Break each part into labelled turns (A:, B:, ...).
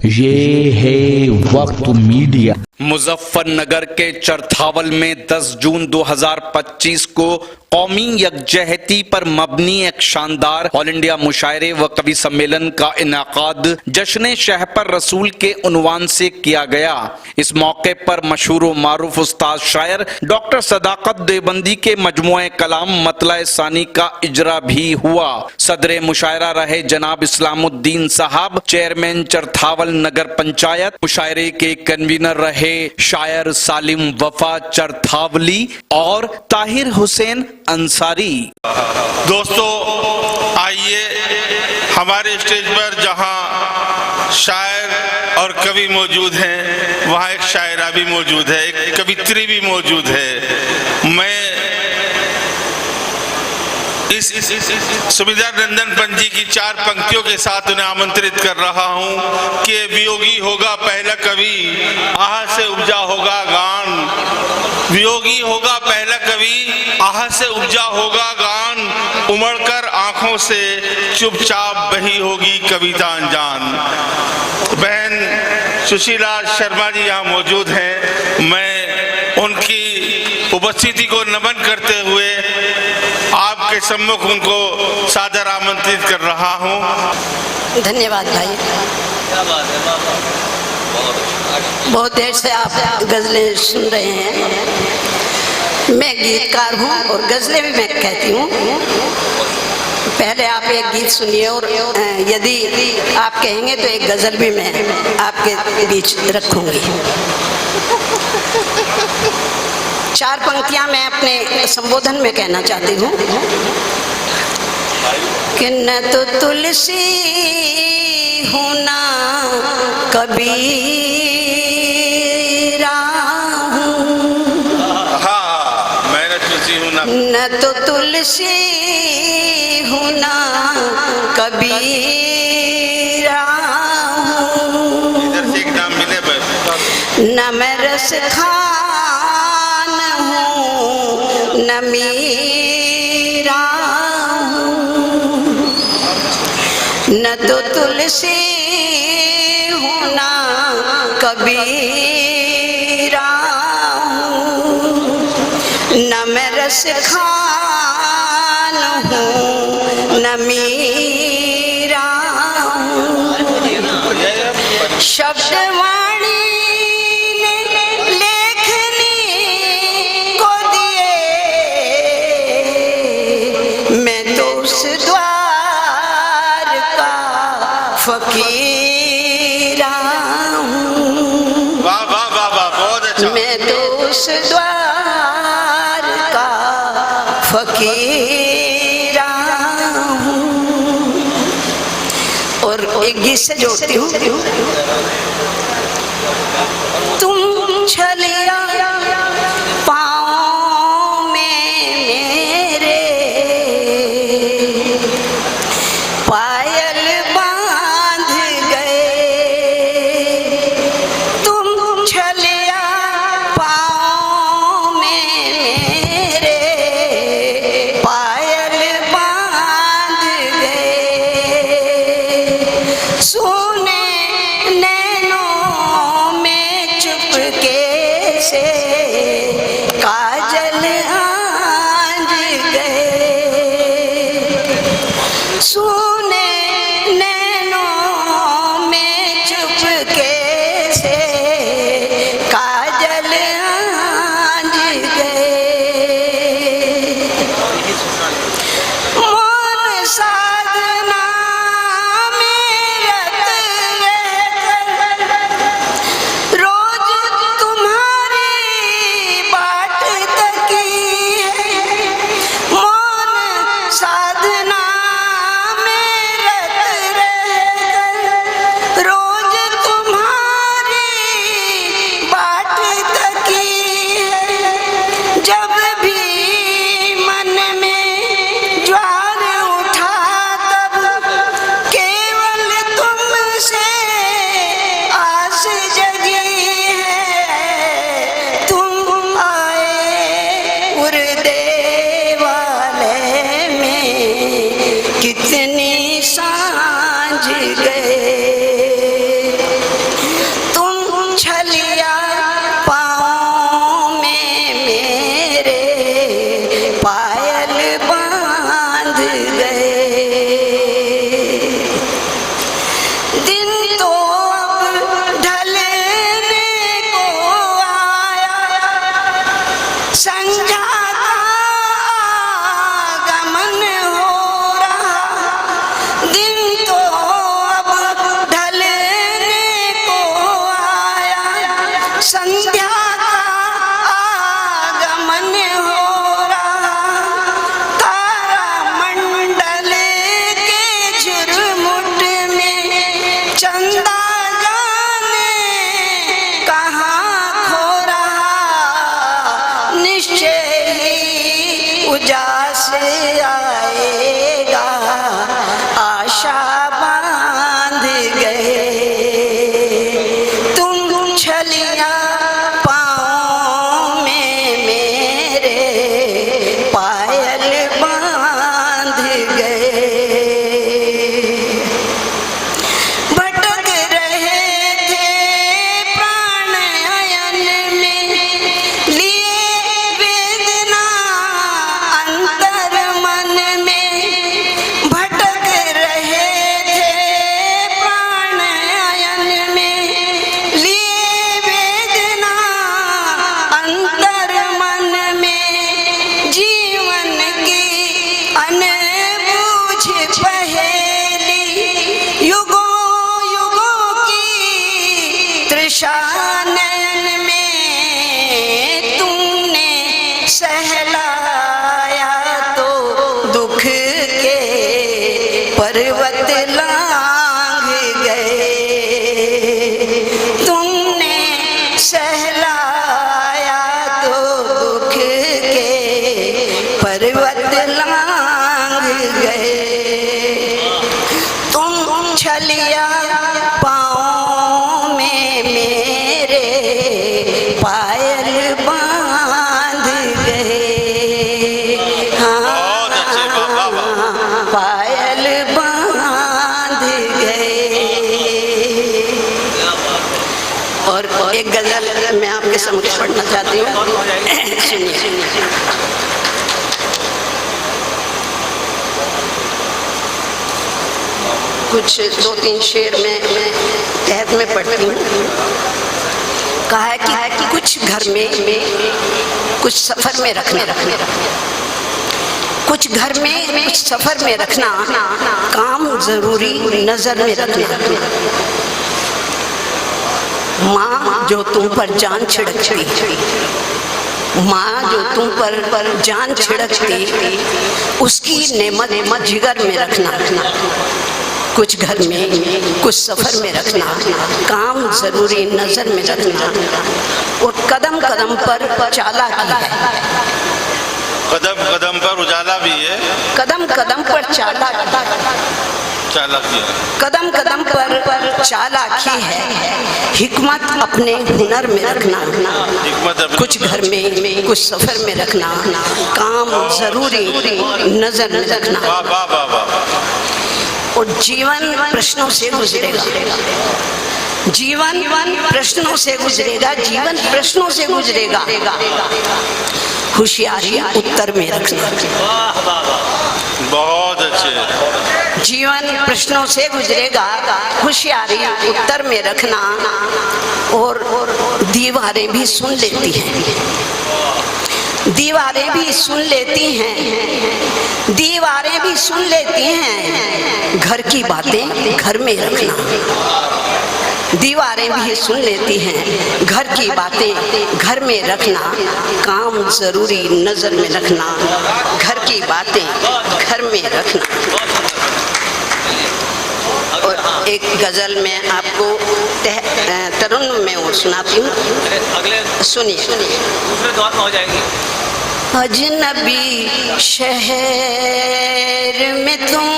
A: ये है वक्त मीडिया।
B: मुजफ्फरनगर के चरथावल में 10 जून 2025 को कौमी यकजहती पर मबनी एक शानदार ऑल इंडिया मुशायरे व कवि सम्मेलन का इनाकाद जश्न शहपर रसूल के उन्वान से किया गया। इस मौके पर मशहूर व मारूफ उस्ताद शायर डॉक्टर सदाकत देवबंदी के मजमुए कलाम मतला सानी का इजरा भी हुआ। सदर मुशायरा रहे जनाब इस्लामुद्दीन साहब, चेयरमैन चरथावल नगर पंचायत। मुशायरे के कन्वीनर रहे शायर सालिम वफा चरथावली और ताहिर हुसैन अंसारी।
C: दोस्तों, आइए हमारे स्टेज पर जहां शायर और कवि मौजूद हैं, वहां एक शायरा भी मौजूद है, एक कवित्री भी मौजूद है। मैं इस सुमिधा नंदन पंत जी की 4 पंक्तियों के साथ उन्हें आमंत्रित कर रहा हूं कि वियोगी होगा पहला कवि, आह से उपजा होगा गान। वियोगी होगा पहला कवि, आह से उपजा होगा गान। उमड़कर आंखों से चुपचाप बही होगी कविता अनजान। बहन सुशीला शर्मा जी यहाँ मौजूद हैं। मैं उनकी उपस्थिति को नमन करते हुए आपके सम्मुख उनको सादर आमंत्रित कर रहा हूं।
D: धन्यवाद भाई। बहुत देर से आप गजलें सुन रहे हैं। मैं गीतकार हूँ और गजलें भी मैं कहती हूँ। पहले आप एक गीत सुनिए और यदि आप कहेंगे तो एक गजल भी मैं आपके बीच रखूंगी। 4 पंक्तियां मैं अपने संबोधन में कहना चाहती हूँ कि न तो तुलसी हूँ ना कबीरा हूँ,
C: मैं तुलसी हूँ ना,
D: न तो तुलसी हूँ ना कबीरा हूँ,
C: इधर से एक नाम मिले बस।
D: न मैं रस खान हूँ न मीरा हूँ, न तो तुलसी हूँ ना कबीरा हूँ, न मैं रस खान हूँ न मीरा हूँ। शब्द फकीरा हूँ।
C: वाह वाह वाह वाह, बहुत अच्छा।
D: मैं तो उस द्वार का फकीरा हूँ। और एक गीत से जोड़ती हूँ। तुम छलिया पाँव में मेरे पायल आएगा आशा बांध गए। तुम छलियां पाँव में मेरे पायल बांध गए। भटक रहे थे प्राण अयन में, लिए वेदना अंतर मन में। भटक रहे थे प्राण अयन में, लिए वेदना अंतर मन में। जीवन की अनबूझ पहेली, युगों युगों की तृषा नयन में। तुमने सहलाया तो दुख के पर्वत लांघ गए। तुमने सहलाया तो दुख के पर्वत लांघ गए। तुम छलिया पाँव में मेरे पायल बांध गए।
C: बहुत अच्छे, वाह, वाह।
D: पायल बांध गए। और एक गजल मैं आपके समक्ष पढ़ना चाहती हूँ, सुनिए। कुछ 2-3 शेर में तहत में पढ़ती हूँ। कहा है कि कुछ घर में कुछ सफर में रखना, कुछ घर में कुछ सफर में रखना, काम जरूरी नजर में रखना। माँ जो तुम पर जान छिड़कती, माँ जो तुम पर जान छिड़कती, उसकी नेमत जिगर में रखना। कुछ घर में कुछ सफर में रखना, काम जरूरी नजर में रखना। और कदम कदम पर चालाकी है,
C: कदम कदम पर उजाला भी है,
D: कदम कदम पर चालाकी, कदम कदम पर चालाकी है। हिकमत अपने हुनर में रखना, कुछ घर में कुछ सफर में रखना, काम जरूरी नजर में रखना। और जीवन प्रश्नों से गुजरेगा, जीवन प्रश्नों से गुजरेगा, जीवन प्रश्नों से गुजरेगा। होशियारी उत्तर में रखना।
C: बहुत अच्छे।
D: जीवन प्रश्नों से गुजरेगा, होशियारी उत्तर में रखना। और दीवारें भी सुन लेती हैं, दीवारें भी सुन लेती हैं, दीवारें भी सुन लेती हैं। घर की बातें घर में रखना, दीवारें भी सुन लेती हैं। घर की बातें घर में रखना, काम जरूरी नजर में रखना। घर की बातें घर में रखना। और एक गजल में आपको तरुण में वो सुनाती हूँ, सुनिए। अजनबी शहर में तुम,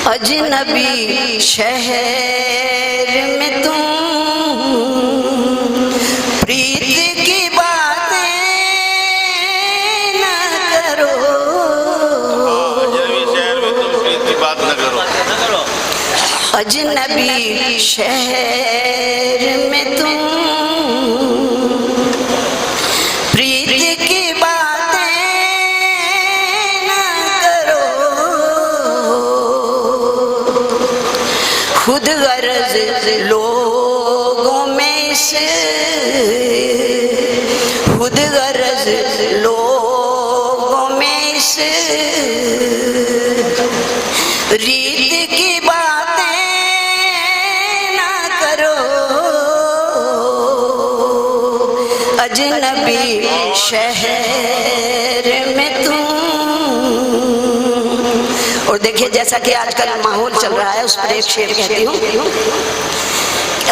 D: अजनबी शहर में तुम, प्रीत की बातें न करो। अजनबी शहर में तुम, प्रीत की बातें न करो। खुद गर्ज लोगों में से, खुद गर्ज लोगों में से, रीत की बातें न करो। अजनबी शहर में तुम। और देखिए, जैसा कि आजकल माहौल चल रहा है, उस पर एक शेर कहती हूँ।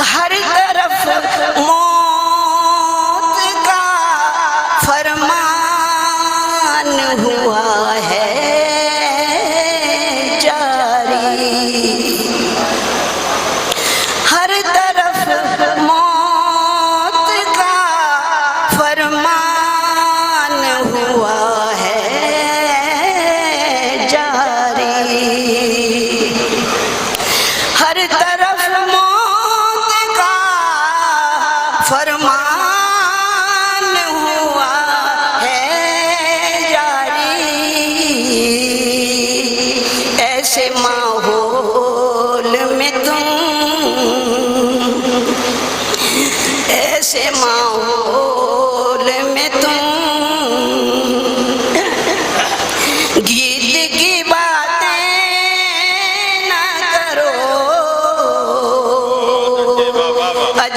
D: हर तरफ मौत का फरमान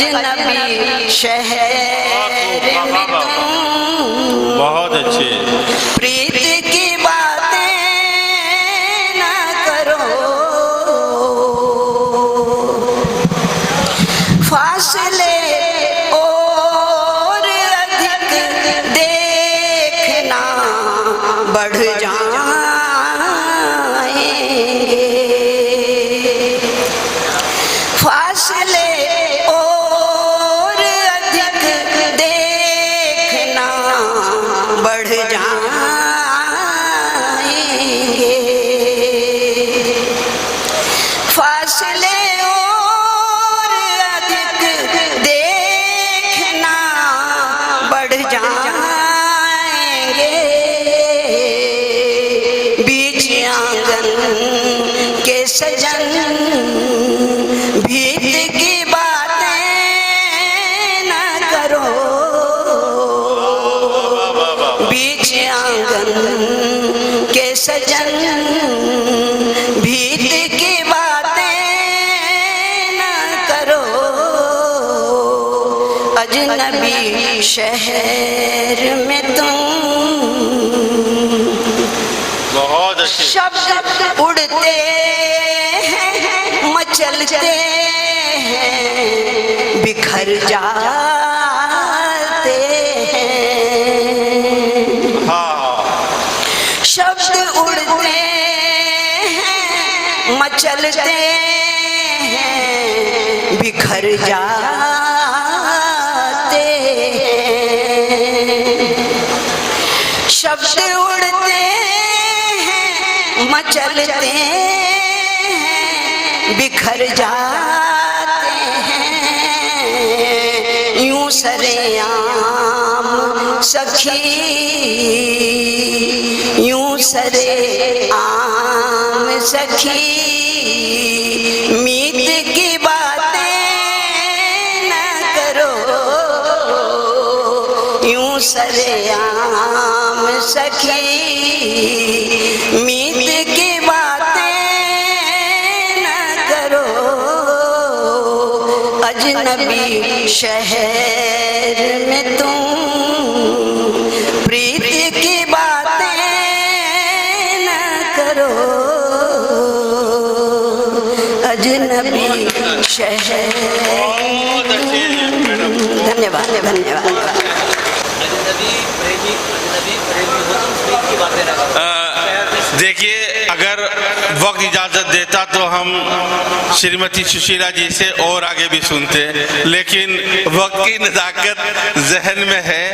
D: अजनबी शहर में तुम
C: बहुत अच्छे।
D: प्रीत की बातें ना करो, फासले और अधिक देखना बढ़ जाएंगे, फासले और अधिक देखना बढ़ जाएंगे, फासले और अधिक देखना बढ़ जाएंगे, बीच आंगन के सजन भीत की बातें न करो, बीच आंगन के सजन भीत की बातें न करो, अजनबी शहर में तुम
C: बहुत अच्छे।
D: शब्द उड़ते हैं मचलते हैं बिखर जाते हैं,
C: हाँ
D: शब्द उड़ते हैं मचलते हैं बिखर जाते हैं, शब्द उड़ते हैं मचलते हैं बिखर जाते हैं, यूं सरेआम सखी, यूं सरेआम सखी, मीत की बातें न करो, यूं सरेआम सखी, मीत की बातें न करो, अजनबी शहर में तुम प्रीत की बातें न करो, अजनबी शहर। धन्यवाद धन्यवाद।
C: देखिए, अगर वक्त इजाजत देता तो हम श्रीमती सुशीला जी से और आगे भी सुनते, लेकिन वक्त की नज़ाकत जहन में है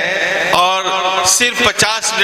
C: और सिर्फ 50 मिनट